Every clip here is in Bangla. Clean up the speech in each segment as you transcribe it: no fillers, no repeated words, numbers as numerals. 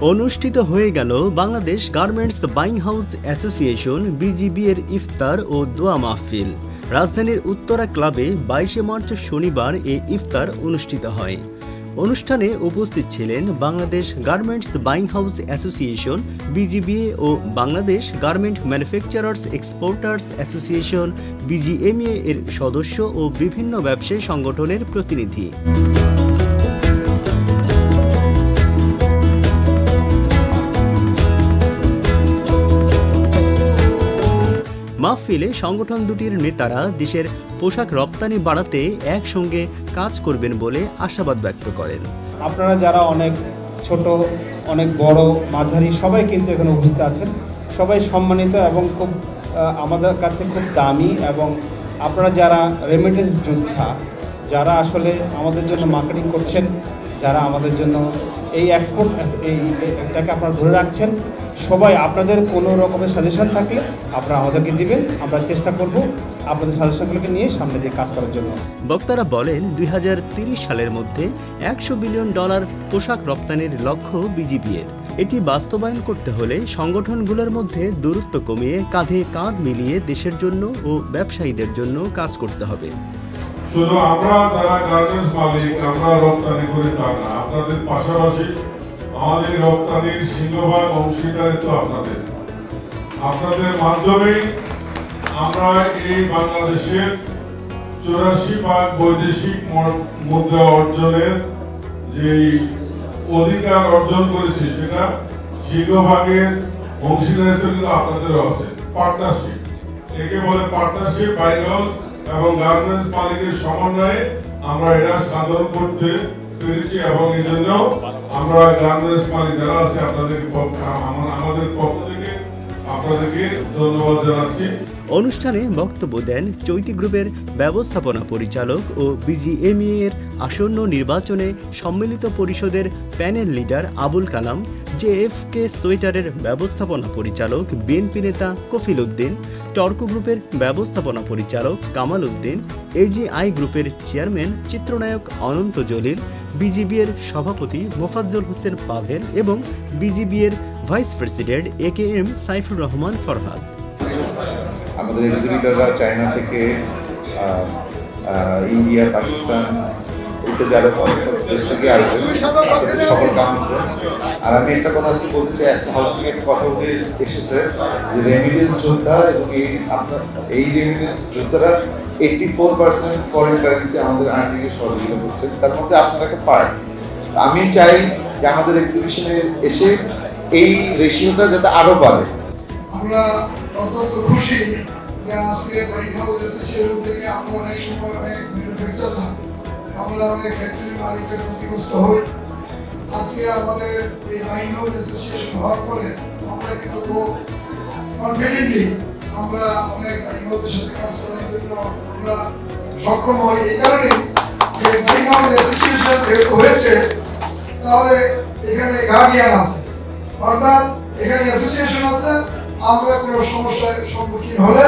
অনুষ্ঠিত হয়ে গেল Bangladesh garments buying house association BGB এর ইফতার ও দোয়া মাহফিল। রাজধানীর উত্তরা ক্লাবে 22 মার্চ শনিবার এ ইফতার অনুষ্ঠিত হয়। অনুষ্ঠানে উপস্থিত ছিলেন Bangladesh garments buying house association BGBA ও Bangladesh garment manufacturers exporters association BGMEA এর সদস্য ও বিভিন্ন ব্যবসায়ী সংগঠনের প্রতিনিধি। মাহফিলে সংগঠন দুটির নেতারা দেশের পোশাক রপ্তানি বাড়াতে একসঙ্গে কাজ করবেন বলে আশাবাদ ব্যক্ত করেন। আপনারা যারা অনেক ছোট, অনেক বড়, মাঝারি সবাই কিন্তু এখানে উপস্থিত আছেন, সবাই সম্মানিত এবং খুব আমাদের কাছে খুব দামি। এবং আপনারা যারা রেমিটেন্স যোদ্ধা, যারা আসলে আমাদের জন্য মার্কেটিং করছেন, যারা আমাদের জন্য এই এক্সপোর্ট এটাকে আপনারা ধরে রাখছেন, সবাই আপনাদের কোনো রকমের সাজেশন থাকলে আপনারা আমাদেরকে দিবেন। আমরা চেষ্টা করব আপনাদের সাজেশনগুলোকে নিয়ে সামনে দিয়ে কাজ করার জন্য। বক্তারা বলেন 2030 সালের মধ্যে $100 বিলিয়ন পোশাক রপ্তানির লক্ষ্য বিজিবিএর। এটি বাস্তবায়ন করতে হলে সংগঠনগুলোর মধ্যে দূরত্ব কমিয়ে কাঁধে কাঁধ মিলিয়ে দেশের জন্য ও ব্যবসায়ীদের জন্য কাজ করতে হবে। শুধু আমরা যারা গার্মেন্টস মালিক আমরা রপ্তানি করি তা না, আপনাদের পাশাপাশি আমাদের রপ্তানির সিংহভাগ অংশীদারিত্ব আপনাদের মাধ্যমে আমরা এই বাংলাদেশের 84% বৈদেশিক মুদ্রা অর্জনের যে অধিকার অর্জন করেছি সেটা সিংহভাগের অংশীদারিত্ব কিন্তু আপনাদেরও আছে। পার্টনারশিপ, একে বলে পার্টনারশিপ বাইং হাউস এবং গার্মেন্টস মালিকের সমন্বয়ে আমরা এটা সাধন করতে পেরেছি এবং এই জন্য আমরা গার্মেন্টস মালিক যারা আছে আমাদের পক্ষ থেকে আপনাদেরকে ধন্যবাদ জানাচ্ছি। অনুষ্ঠানে বক্তব্য দেন চৈতি গ্রুপের ব্যবস্থাপনা পরিচালক ও বিজিএমইএ এর আসন্ন নির্বাচনে সম্মিলিত পরিষদের প্যানেল লিডার আবুল কালাম, জেএফকে সোয়েটারের ব্যবস্থাপনা পরিচালক বিএনপি নেতা কফিল উদ্দিন, টর্কো গ্রুপের ব্যবস্থাপনা পরিচালক কামাল উদ্দিন, এজিআই গ্রুপের চেয়ারম্যান চিত্রনায়ক অনন্ত জলিল, বিজিবি এর সভাপতি মোফাজ্জল হোসেন পাভেল এবং বিজিবি এর vice president AKM Saifur Rahman Farhad. আমাদের এক্সিবিটররা চায়না থেকে ইন্ডিয়া, পাকিস্তান ইত্যাদি আরো দেশ থেকে আসবেন, সকল কাম। আর আমি একটা কথা আজকে বলতে চাই, আজকে হাউস থেকে একটা কথা উঠে এসেছে যে রেমিটেন্স যোদ্ধা এবং এই রেমিটেন্স যোদ্ধারা 84% ফরেন কারেন্সি আমাদের আর্নিং এ সহযোগিতা করছে, তার মধ্যে আপনারা একটা পার্ট। আমি চাই যে আমাদের এক্সিবিশনে এসে এই রেশিওটা যাতে আরো বাড়ে। আমরা অত্যন্ত খুশি যে আজকে বাইং হাউস অ্যাসোসিয়েশন থেকে আমরা অনেক সময় অনেক ম্যানুফ্যাকচার না, আমরা অনেক ফ্যাক্টরি মালিকের ক্ষতিগ্রস্ত হই। আজকে আমাদের এই বাইং হাউস অ্যাসোসিয়েশন হওয়ার পরে আমরা কিন্তু খুব কনফিডেন্টলি আমরা অনেক বাইং হাউসের সাথে কাজ করার জন্য আমরা সক্ষম হই। এই কারণে যে বাইং হাউস অ্যাসোসিয়েশন যেহেতু হয়েছে, তাহলে এখানে গার্ডিয়ান আছে, অর্থাৎ এখানে অ্যাসোসিয়েশন আছে। আমরা কোনো সমস্যার সম্মুখীন হলে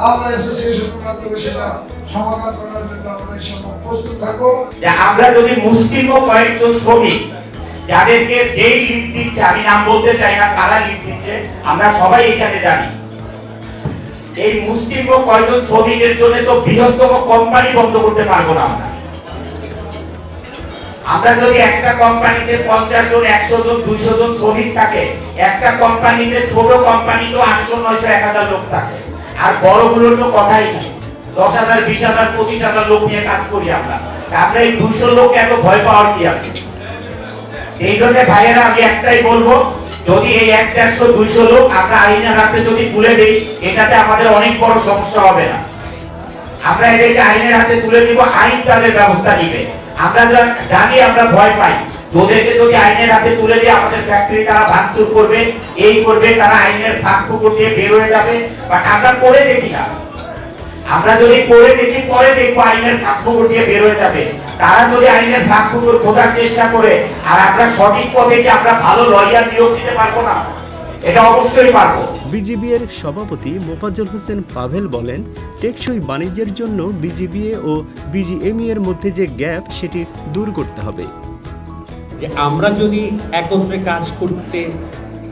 আমরা অ্যাসোসিয়েশনের মাধ্যমে সেটা সমাধান করার জন্য আমরা ইনশাআল্লাহ প্রস্তুত থাকবো। যে আমরা যদি মুসলিম ও কয়েকজন শ্রমিক যাদেরকে যেই লিড দিচ্ছে, আমি নাম বলতে চাই না কারা লিড দিচ্ছে, আমরা সবাই এখানে জানি। এই মুসলিম ও কয়েকজন শ্রমিকের জন্য তো বৃহত্তম কোম্পানি বন্ধ করতে পারবো না আমরা যদি একটা কোম্পানিতে 50 জন, 100 জন, 200 জন শ্রমিক থাকে, একটা কোম্পানিতে ছোট কোম্পানি তো 800, 900, 1000 লোক থাকে, আর বড়গুলোর তো কথাই নেই, 10,000, 20,000, 25,000 লোক নিয়ে কাজ করি আমরা। আমরা এই 200 লোক এত ভয় পাওয়ার কি আছে? এই জন্য ভাইয়েরা আমি একটাই বলবো, যদি এই 100, 200 লোক আমরা আইনের হাতে যদি তুলে দিই, এটাতে আমাদের অনেক বড় সমস্যা হবে না। আমরা এদেরকে আইনের হাতে তুলে দিব, আইন তাদের ব্যবস্থা নিবে। আমরা জানি আমরা ভয় পাই, তোদেরকে যদি আইনের হাতে তুলে দিয়ে আমাদের ফ্যাক্টরি তারা ভাঙচুর করবে, এই করবে, তারা আইনের ফাঁক ফুকর দিয়ে বের হয়ে যাবে। বাট আমরা করে দেখি না, আমরা যদি করে দেখি পরে দেখবো আইনের ফাঁক ফুকর দিয়ে বের হয়ে যাবে। তারা যদি আইনের ফাঁক ফুকর খোঁজার চেষ্টা করে, আর আমরা সঠিক পথে যে আমরা ভালো লয়ার নিয়োগ দিতে পারবো না, এটা অবশ্যই পারবো। বিজিবি এর সভাপতি মোফাজ্জল হোসেন পাভেল বলেন, টেকসই বাণিজ্যের জন্য বিজিবিএ ও বিজিএমইএ এর মধ্যে যে গ্যাপ সেটি দূর করতে হবে। যে আমরা যদি একত্রে কাজ করতে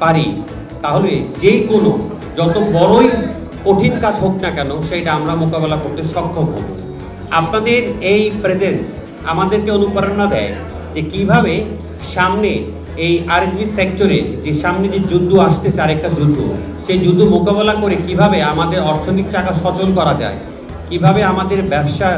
পারি তাহলে যে কোনো যত বড়ই কঠিন কাজ হোক না কেন সেটা আমরা মোকাবেলা করতে সক্ষম হব। আপনাদের এই প্রেজেন্স আমাদেরকে অনুপ্রেরণা দেয় যে কিভাবে সামনে এই আরএসবি সেক্টরে যে সামনে যে যুদ্ধ আসতেছে, আরেকটা যুদ্ধ, সেই যুদ্ধ মোকাবেলা করে কিভাবে আমাদের অর্থনৈতিক চাকা সচল করা যায়, কিভাবে আমাদের ব্যবসা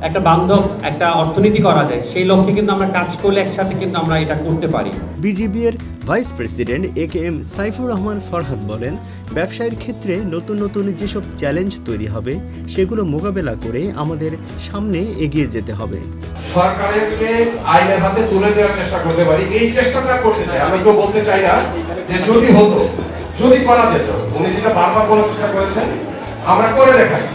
একটা বান্ধব একটা অর্থনীতি করা যায়, সেই লক্ষ্যে কিন্তু আমরা কাজ করলে একসাথে কিন্তু আমরা এটা করতে পারি। বিজিবির vice president AKM Saifur Rahman Farhad বলেন, ব্যবসায়ের ক্ষেত্রে নতুন নতুন যেসব চ্যালেঞ্জ তৈরি হবে সেগুলো মোকাবেলা করে আমাদের সামনে এগিয়ে যেতে হবে। সরকারকে আইনের হাতে তুলে দেওয়ার চেষ্টা করতে পারি, এই চেষ্টাটা করতে চাই। আমি কেউ বলতে চাই না যে যদি হতো, যদি করা যেত। উনি যেটা বারবার বলার চেষ্টা করেছেন, আমরা করে দেখাই।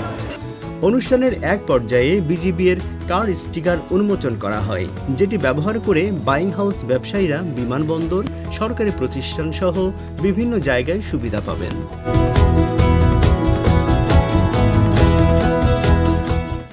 অনুষ্ঠানের এক পর্যায়ে বিজিবির কার স্টিকার উন্মোচন করা হয়, যেটি ব্যবহার করে বাইং হাউস ব্যবসায়ীরা বিমানবন্দর, সরকারি প্রতিষ্ঠান সহ বিভিন্ন জায়গায় সুবিধা পাবেন।